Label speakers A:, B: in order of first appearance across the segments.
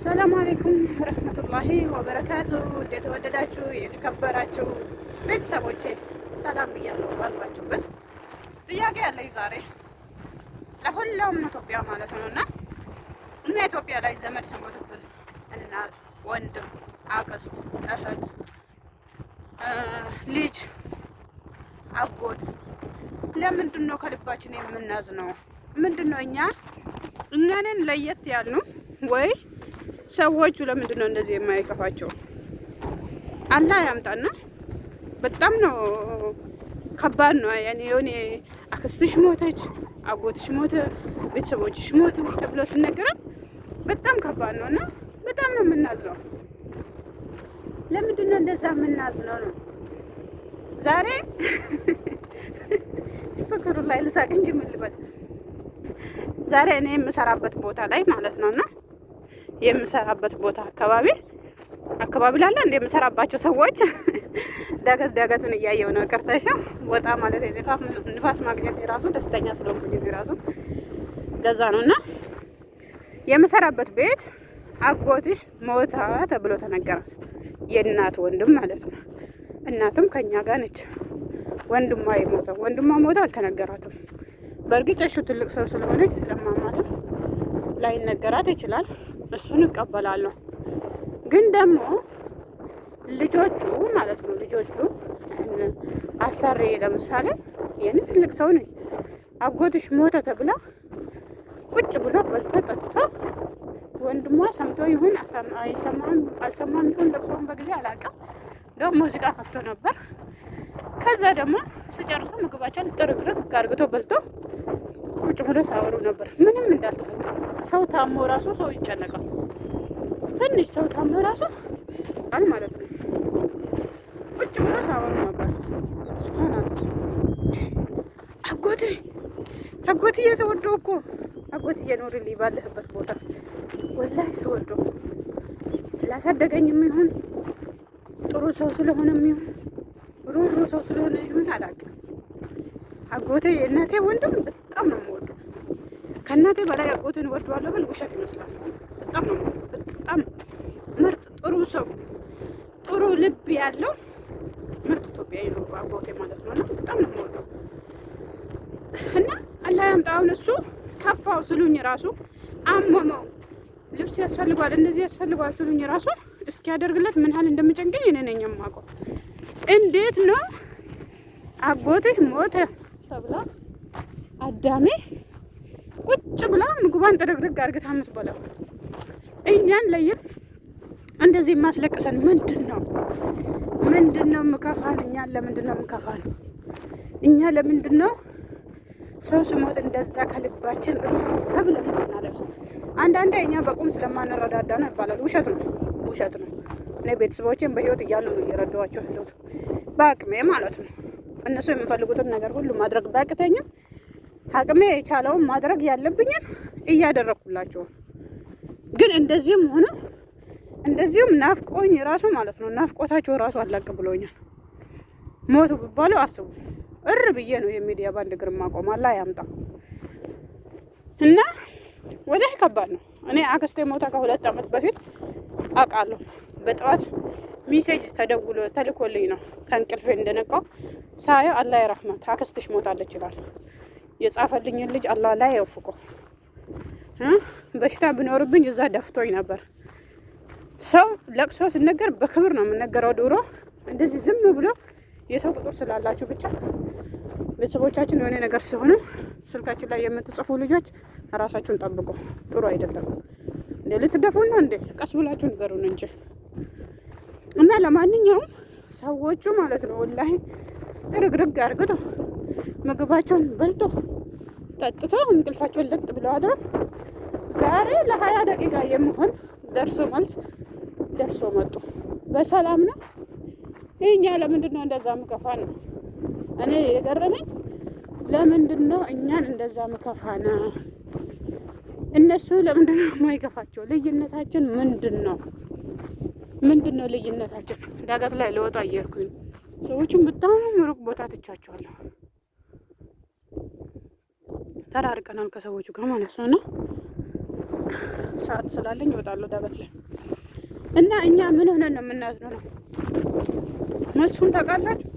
A: ሰላም አለይኩም ረህመቱላሂ ወበረካቱ። የተወደዳችሁ የተከበራችሁ ቤተሰቦቼ ሰላም ብያለሁ። ባላችሁበት ጥያቄ ያለኝ ዛሬ ለሁሉም ኢትዮጵያ ማለት ነው እና ኢትዮጵያ ላይ ዘመድ ሲሞትብን እናት፣ ወንድም፣ አክስት፣ እህት፣ ልጅ፣ አጎት ለምንድን ነው ከልባችን የምናዝነው? ምንድን ነው እኛንን ለየት ያልነው ወይ ሰዎቹ ለምንድን ነው እንደዚህ የማይከፋቸው? አላህ ያምጣና በጣም ነው ከባድ ነው። ያኔ የሆነ አክስትሽ ሞተች፣ አጎትሽ ሞተ፣ ቤተሰቦችሽ ሞተ ተብሎ ሲነገረን በጣም ከባድ ነው እና በጣም ነው የምናዝነው። ለምንድን ነው እንደዛ የምናዝነው ነው? ዛሬ እስተከሩ ላይ ልሳቅ እንጂ ምን ልበል። ዛሬ እኔ የምሰራበት ቦታ ላይ ማለት ነውና የምሰራበት ቦታ አካባቢ ላለ እንደ የምሰራባቸው ሰዎች ዳገቱን እያየው ነው። ቅርተሻ ወጣ ማለት ንፋስ ማግኘት የራሱ ደስተኛ ስለሆንኩኝ የራሱ ለዛ ነውና የምሰራበት ቤት አጎትሽ ሞታ ተብሎ ተነገራት። የእናት ወንድም ማለት ነው። እናትም ከኛ ጋር ነች። ወንድሟ ሞታ አልተነገራትም። በእርግጥ እሱ ትልቅ ሰው ስለሆነች ስለማማትም ላይነገራት ይችላል። እሱን እቀበላለሁ። ግን ደግሞ ልጆቹ ማለት ነው አሰሪ ለምሳሌ የኔ ትልቅ ሰው ነኝ። አጎትሽ ሞተ ተብላ ቁጭ ብሎ በልቶ ጠጥቶ ወንድሟ ሰምቶ ይሁን አልሰማም ይሁን ለቅሶውን በጊዜ አላውቅም። ደግሞ ሙዚቃ ከፍቶ ነበር። ከዛ ደግሞ ሲጨርሱ ምግባቸውን ጥርግርግ አርግቶ በልቶ ቁጭ ብሎ ሳወሩ ነበር። ምንም እንዳልተፈጠረ። ሰው ታሞ ራሱ ሰው ይጨነቃል። ትንሽ ሰው ታሞ ራሱ ማለት ነው ቁጭ ብሎ ሳወሩ ነበር። አጎትዬ ስወዶ እኮ አጎትዬ ኖርልኝ ባለህበት ቦታ ወላሂ ስወዶ ስላሳደገኝም ይሁን ጥሩ ሰው ስለሆነም ይሁን ሩሩ ሰው ስለሆነ ይሁን አላውቅም። አጎቴ የእናቴ ወንድም በጣም ነው የምወደው። ከእናቴ በላይ አጎቴን እወደዋለሁ ብል ውሸት ይመስላል። በጣም ምርጥ ጥሩ ሰው፣ ጥሩ ልብ ያለው ምርጥ ኢትዮጵያዊ ነው አጎቴ ማለት ነው። እና በጣም ነው የምወደው እና አላህ ያምጣውን። እሱ ከፋው ስሉኝ ራሱ አመመው፣ ልብስ ያስፈልገዋል፣ እንደዚህ ያስፈልገዋል ስሉኝ ራሱ እስኪያደርግለት ምን ያህል እንደምጨንቀኝ እኔ ነኝ የማውቀው። እንዴት ነው አጎትሽ ሞተ ተብላ አዳሜ ቁጭ ብላ ምግቧን ጥርግርግ አርግታ የምትበላው? እኛን ለየት እንደዚህ የማስለቅሰን ምንድን ነው የምከፋን? እኛን ለምንድን ነው የምከፋን? እኛ ለምንድን ነው ሰው ስሞት እንደዛ ከልባችን ብለን እናለቅሰው? አንዳንዴ እኛ በቁም ስለማንረዳዳ ነው ይባላል። ውሸት ነው። እኔ ቤተሰቦቼን በህይወት እያሉ ነው እየረዳኋቸው ያለሁት በአቅሜ ማለት ነው። እነሱ የሚፈልጉትን ነገር ሁሉ ማድረግ ባቅተኝም አቅሜ የቻለውን ማድረግ ያለብኝን እያደረኩላቸው፣ ግን እንደዚሁም ናፍቆኝ ራሱ ማለት ነው ናፍቆታቸው ራሱ አላቅ ብሎኛል። ሞቱ ቢባሉ አስቡ እር ብዬ ነው የሚዲያ ባንድ እግር ማቆም። አላህ ያምጣ እና ወዲህ ከባድ ነው። እኔ አክስቴ ሞታ ከ2 ዓመት በፊት አውቃለሁ። በጠዋት ሜሴጅ ተልኮልኝ ነው ከእንቅልፌ እንደነቃው ሳየው አላህ ይረህማት አክስትሽ ሞታለች ይላል። የጻፈልኝን ልጅ አላህ ላይ ያውፍቆ። በሽታ ቢኖርብኝ እዛ ደፍቶኝ ነበር። ሰው ለቅሶ ሲነገር በክብር ነው የምነገረው። ድሮ እንደዚህ ዝም ብሎ የሰው ቁጥር ስላላችሁ ብቻ ቤተሰቦቻችን የሆነ ነገር ሲሆኑ ስልካችን ላይ የምትጽፉ ልጆች ራሳችሁን ጠብቁ። ጥሩ አይደለም። ልትደፉን ነው እንዴ? ቀስ ብላችሁ ንገሩን እንጂ። እና ለማንኛውም ሰዎቹ ማለት ነው ወላሂ ጥርግርግ አርግቶ ምግባቸውን በልቶ ጠጥቶ እንቅልፋቸውን ለጥ ብለው አድረው ዛሬ ለ20 ደቂቃ የሚሆን ደርሶ መጡ። በሰላም ነው። እኛ ለምንድን ነው እንደዛ ምከፋ ነው? እኔ የገረመኝ ለምንድን ነው እኛን እንደዛ ምከፋ ነው? እነሱ ለምንድን ነው የማይከፋቸው? ልዩነታችን ምንድን ነው ልዩነታችን? ዳገት ላይ ለወጣ እየሄድኩኝ ሰዎቹን በጣም ሩቅ ቦታ ትቻቸዋለሁ። ተራርቀናል ከሰዎቹ ጋር ማለት ነው። ሰዓት ስላለኝ እወጣለሁ ዳገት ላይ እና እኛ ምን ሆነን ነው የምናዝነው ነው? መልሱን ታውቃላችሁ?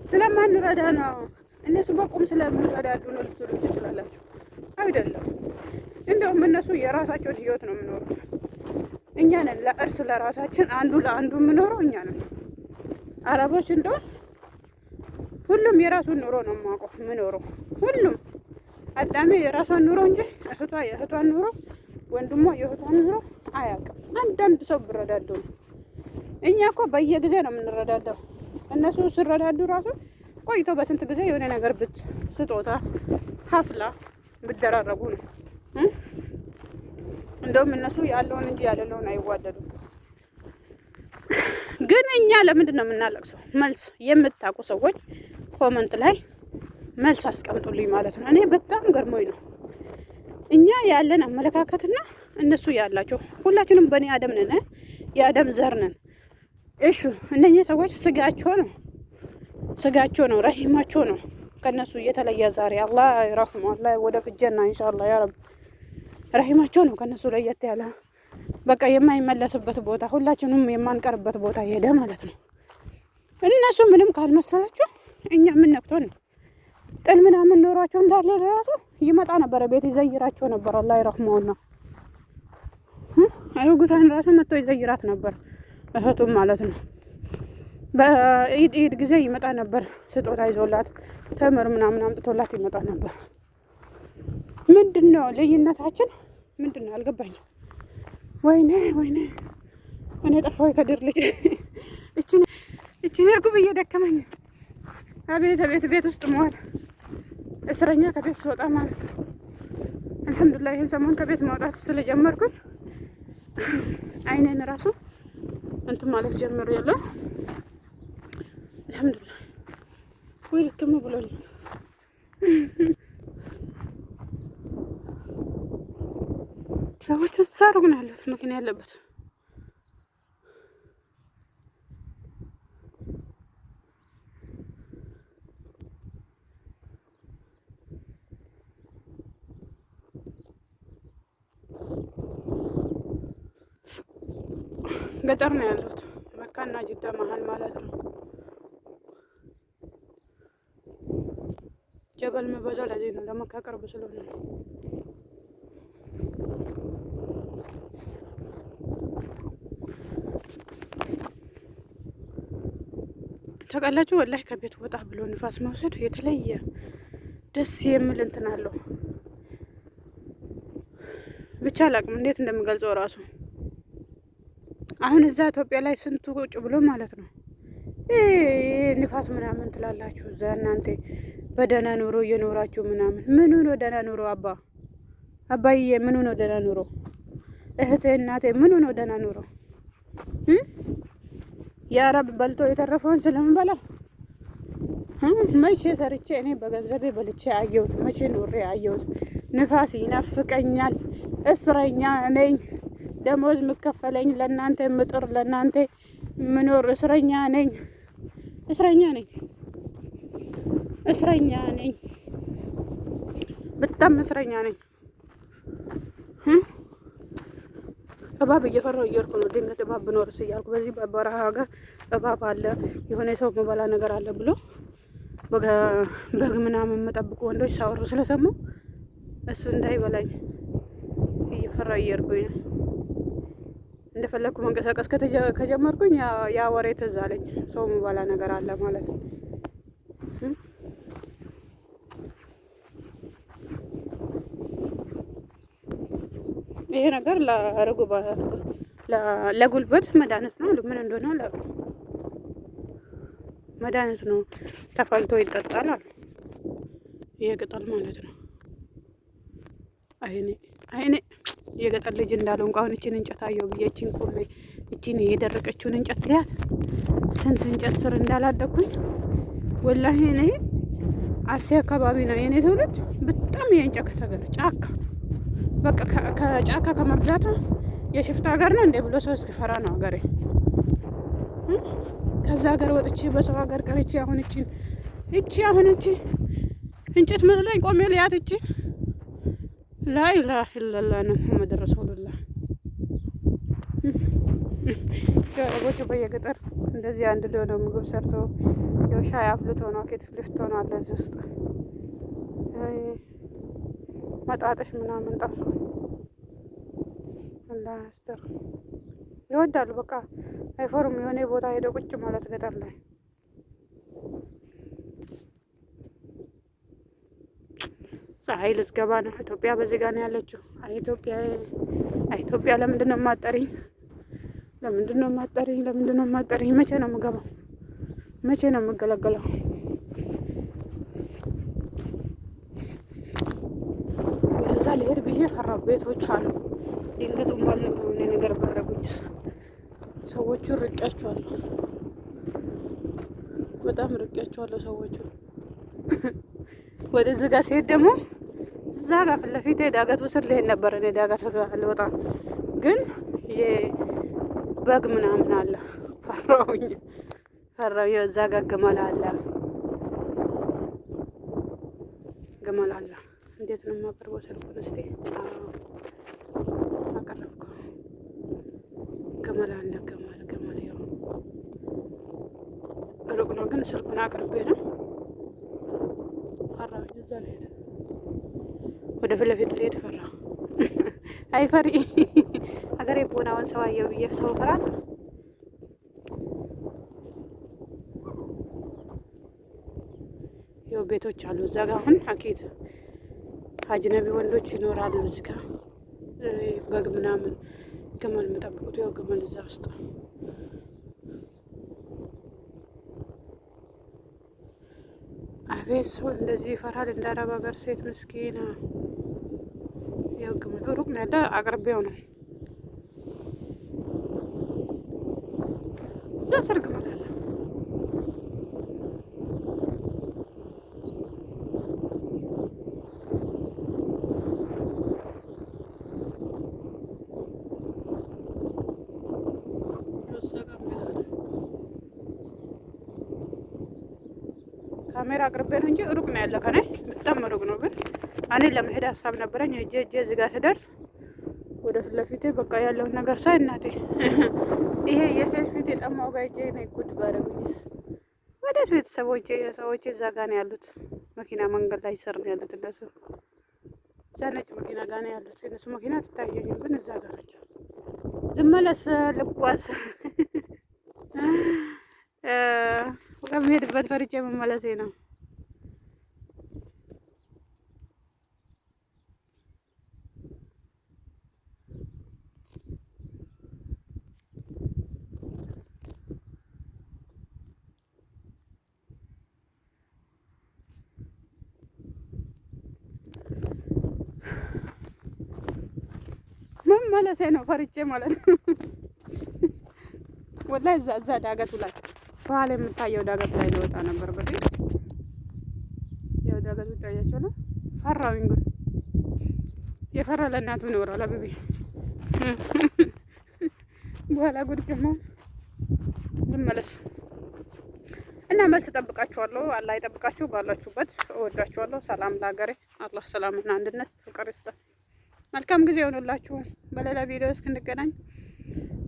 A: ስለማንረዳ ነው። እነሱ በቁም ስለምንረዳዱ ነው ልትሉ ትችላላችሁ። አይደለም። እንደውም እነሱ የራሳቸውን ህይወት ነው የሚኖሩት። እኛ ነን ለእርስ ለራሳችን አንዱ ለአንዱ የምኖረው እኛ ነን። አረቦች እንደው ሁሉም የራሱን ኑሮ ነው የማውቀው የምኖረው። ሁሉም አዳሜ የራሷን ኑሮ እንጂ እህቷ የእህቷን ኑሮ፣ ወንድሟ የእህቷን ኑሮ አያውቅም። አንዳንድ ሰው ብረዳዱ ነው። እኛ እኮ በየጊዜ ነው የምንረዳዳው። እነሱ ሲረዳዱ ራሱ ቆይቶ በስንት ጊዜ የሆነ ነገር ስጦታ ሀፍላ ብደራረጉ ነው። እንደውም እነሱ ያለውን እንጂ ያለለውን አይዋደዱም። ግን እኛ ለምንድን ነው የምናለቅሰው? መልስ የምታውቁ ሰዎች ኮመንት ላይ መልስ አስቀምጡልኝ ማለት ነው። እኔ በጣም ገርሞኝ ነው እኛ ያለን አመለካከትና እነሱ ያላቸው። ሁላችንም በእኔ አደም ነን፣ የአደም ዘር ነን። እሺ እነኚህ ሰዎች ስጋቸው ነው ረሂማቸው ነው ከነሱ የተለየ ዛሬ አላህ ይረህሙ አላህ ወደ ፍጀና ኢንሻአላህ ያ ረብ ረሂማቸው ነው ከነሱ ለየት ያለ በቃ የማይመለስበት ቦታ ሁላችንም የማንቀርበት ቦታ ሄደ ማለት ነው። እነሱ ምንም ካልመሰላችሁ እኛ ምን ነክቶን ነው? ጥል ምናምን ኖሯቸው እንዳለ ራሱ ይመጣ ነበር፣ ቤት ይዘይራቸው ነበር። አላህ ይረህመውና አይጉታን ራሱ መጥቶ ይዘይራት ነበር እህቱም ማለት ነው። በኢድ ጊዜ ይመጣ ነበር፣ ስጦታ ይዞላት ተምር ምናምን አምጥቶላት ይመጣ ነበር። ምንድነው ልዩነታችን? ምንድነው አልገባኝም። ወይኔ እኔ ጠፋሁ ከድር ልጅ እቺን እርጉብ እየደከመኝ አቤት ቤት ውስጥ መዋል እስረኛ ከቤት ስወጣ ማለት ነው። አልሐምዱሊላህ ይሄን ሰሞን ከቤት ማውጣት ስለጀመርኩኝ አይኔን ራሱ እንትን ማለት ጀምሬያለሁ። አልሐምዱሊላህ ወይ ልክም ብሎኝ ሰዎች ተሳሩ ነው ያሉት መኪና ያለበት ገጠር ነው ያሉት መካና ጅዳ መሀል ማለት ነው። ጀበል መበዛው ለዚህ ነው ለመካ ቅርብ ስለሆነ ነው። ታውቃላችሁ ወላሂ ከቤት ወጣ ብሎ ንፋስ መውሰድ የተለየ ደስ የሚል እንትን አለው። ብቻ አላቅም እንዴት እንደምገልጸው ራሱ። አሁን እዛ ኢትዮጵያ ላይ ስንቱ ቁጭ ብሎ ማለት ነው ንፋስ ምናምን ትላላችሁ። እዛ እናንተ በደህና ኑሮ እየኖራችሁ ምናምን ምን ሆኖ ደህና ኑሮ አባዬ ምን ሆኖ ደህና ኑሮ እህቴ እናቴ ምን ሆኖ ደህና ኑሮ የአረብ በልቶ የተረፈውን ስለምንበላ መቼ ሰርቼ እኔ በገንዘቤ በልቼ አየሁት? መቼ ኖሬ አየሁት? ንፋስ ይናፍቀኛል። እስረኛ ነኝ። ደሞዝ የምከፈለኝ ለእናንተ ምጥር ለእናንተ ምኖር እስረኛ ነኝ። በጣም እስረኛ ነኝ። እባብ እየፈራሁ እየሄድኩ ነው። ድንገት እባብ ብኖርስ እያልኩ በዚህ በበረሃ ሀገር እባብ አለ የሆነ ሰው መበላ ነገር አለ ብሎ በግ ምናምን የምጠብቁ ወንዶች ሳወሩ ስለሰማሁ እሱ እንዳይበላኝ እየፈራሁ እየሄድኩኝ ነው። እንደፈለግኩ መንቀሳቀስ ከጀመርኩኝ ያ ወሬ ትዝ አለኝ። ሰው መበላ ነገር አለ ማለት ነው። ይሄ ነገር ለጉልበት መድኃኒት ነው። ምን እንደሆነ አላውቅም። መድኃኒት ነው፣ ተፈልቶ ይጠጣል አሉ። ይሄ ቅጠል ማለት ነው። አይኔ የገጠር ልጅ እንዳለው እንኳን እቺን እንጨት አየሁ ብዬ እቺን የደረቀችውን እንጨት ሊያት ስንት እንጨት ስር እንዳላደኩኝ ወላሂ። እኔ አርሴ አካባቢ ነው የኔ ትውልድ። በጣም የእንጨት ተገር ጫካ በቃ ከጫካ ከመብዛቱ የሽፍታ ሀገር ነው እንደ ብሎ ሰው እስኪፈራ ነው ሀገሬ። ከዛ ሀገር ወጥቼ በሰው ሀገር ቀርቼ አሁን እቺ እንጨት መስለኝ ቆሜ ልያት እቺ ላ ኢላሀ ኢለላህ ነው መደረሰው ሁላ ሸረቦቹ በየገጠር እንደዚህ አንድ ነው ምግብ ሰርቶ ያው ሻይ አፍልቶ ነው ኬት ልፍቶ ነው አለ እዚህ ውስጥ መጣጥሽ ምናምን ጠፋ። አላህ ያስተር ይወዳሉ። በቃ አይፈሩም። የሆነ ቦታ ሄደው ቁጭ ማለት ገጠር ላይ ፀሐይ ልትገባ ነው። ኢትዮጵያ በዚህ ጋር ነው ያለችው። ኢትዮጵያ ለምንድን ነው የማጠሪኝ? ለምንድን ነው የማጠሪኝ? ለምንድን ነው የማጠሪኝ? መቼ ነው የምገባው? መቼ ነው የምገለገለው? ወደዛ ልሄድ ብዬ ፈራሁ። ቤቶች አሉ ድንገት እንኳን የሆነ ነገር ባረጉኝስ? ሰዎቹን ርቄያቸዋለሁ። በጣም ርቄያቸዋለሁ ሰዎቹን። ወደዚህ ጋር ሲሄድ ደግሞ እዛ ጋር ፊት ለፊት ዳገቱ ስር ልሄድ ነበር። እኔ ዳገት ልወጣ ግን በግ ምናምን አለ። ፈራሁኝ። እዛ ጋር ግመል አለ። እንዴት ነው የማቀርበው? ስልኩን እስኪ አቀረብኩ። ግመል አለ። ግመል ያው ሩቅ ነው ግን ስልኩን አቅርቤ ነው። ፈራሁኝ። እዛ ልሄድ ወደ ፊት ለፊት ልሄድ ፈራሁ። አይፈሪ ሀገሬ ቦናውን ሰው አየሁ ብዬ ሰው እፈራለሁ። ያው ቤቶች አሉ እዛ ጋር አሁን አኪድ አጅነቢ ወንዶች ይኖራሉ። እዚህ ጋር በግ ምናምን ግመል የምጠብቁት ያው ግመል እዛ ውስጥ አቤት ሰው እንደዚህ ይፈራል። እንደ አረብ ሀገር ሴት ምስኪና። ያው ግመል ሩቅ ነው ያለ አቅርቤው ነው። እዛ ስር ግመል አለ። ካሜራ አቅርቤ ነው እንጂ ሩቅ ነው ያለ ከኔ በጣም ሩቅ ነው። ግን እኔ ለመሄድ ሀሳብ ነበረኝ። እጄ እዚህ ጋር ስደርስ ወደ ፊት ለፊቴ በቃ ያለውን ነገር ሳይ እናቴ ይሄ የሴት ፊት የጠማው ጋር እጄ ነው ጉድ ባረጉኝስ። ወደ ቤተሰቦቼ ሰዎቼ እዛ ጋር ነው ያሉት። መኪና መንገድ ላይ ስር ነው ያሉት። እነሱ እዛ ነጭ መኪና ጋር ነው ያሉት። እነሱ መኪና ትታየኝም ግን እዛ ጋር ናቸው። ዝመለስ ልጓዝ ከሚሄድበት ፈርቼ መመለሴ ነው። መመለሴ ነው ፈርቼ ማለት ነው። ወላሂ እዛ ዳገቱ ላይ በኋላ የምታየው ዳገት ላይ ሊወጣ ነበር በፊት። ያው ዳገቱ ይታያቸው ነው። ፈራሁኝ። ግን የፈራ ለእናቱ ይኖራል። አብቤ በኋላ ጉድ ደግሞ ልመለስ እና መልስ እጠብቃችኋለሁ። አላህ ይጠብቃችሁ ባላችሁበት። እወዳችኋለሁ። ሰላም ለሀገሬ። አላህ ሰላምና አንድነት ፍቅር ይስጠን። መልካም ጊዜ ይሆንላችሁ። በሌላ ቪዲዮ እስክንገናኝ።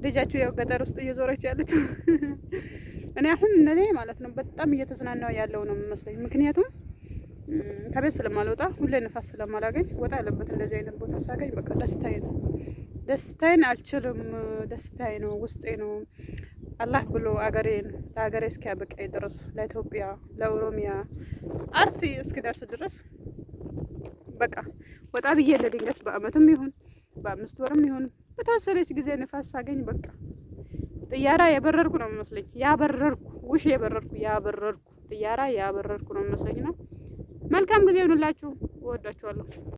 A: ልጃችሁ ያው ገጠር ውስጥ እየዞረች ያለች እኔ አሁን እኔ ማለት ነው በጣም እየተዝናናው ያለው ነው የሚመስለኝ። ምክንያቱም ከቤት ስለማልወጣ ሁሌ ንፋስ ስለማላገኝ ወጣ ያለበት እንደዚህ አይነት ቦታ ሳገኝ በቃ ደስታዬ ነው። ደስታዬን አልችልም። ደስታዬ ነው፣ ውስጤ ነው። አላህ ብሎ አገሬን ለሀገሬ እስኪያበቃኝ ድረስ ለኢትዮጵያ፣ ለኦሮሚያ አርሲ እስኪደርስ ድረስ በቃ ወጣ ብዬ ለድንገት በአመትም ይሁን በ5 ወርም ይሁን በተወሰነች ጊዜ ንፋስ ሳገኝ በቃ ጥያራ የበረርኩ ነው የሚመስለኝ። ጥያራ ያበረርኩ ነው የሚመስለኝ። ነው መልካም ጊዜ ይሁንላችሁ። እወዳችኋለሁ።